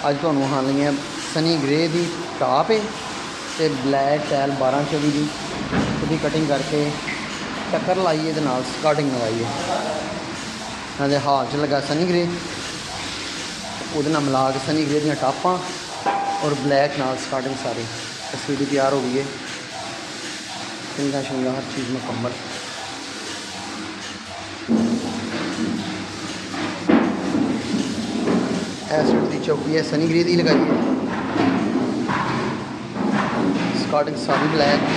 ਅੱਜ ਤੁਹਾਨੂੰ ਹਾਂ ਲਈਆਂ ਸਨੀ ਗ੍ਰੇ ਦੀ ਟਾਪ ਹੈ ਤੇ ਬਲੈਕ ਟੈਲ 1224 ਦੀ ਉਹਦੀ ਕਟਿੰਗ ਕਰਕੇ ਟੱਕਰ ਲਾਈ ਇਹਦੇ ਨਾਲ ਸਕਾਰਟਿੰਗ ਲਗਾਈ ਹੈ। ਨਾਲੇ ਹਾਲ 'ਚ ਲੱਗਾ ਸਨੀ ਗ੍ਰੇ, ਉਹਦੇ ਨਾਲ ਮਿਲਾ ਕੇ ਸਨੀ ਗ੍ਰੇ ਦੀਆਂ ਟਾਪਾਂ और ब्लैक नाल स्टार्टिंग सारी तस्वीर तैयार हो गई है। सिंगा शिंगा हर चीज़ मुकम्मल। एसिड की चौकी है सनी ग्रे की लगाई है, स्टार्टिंग सारी ब्लैक।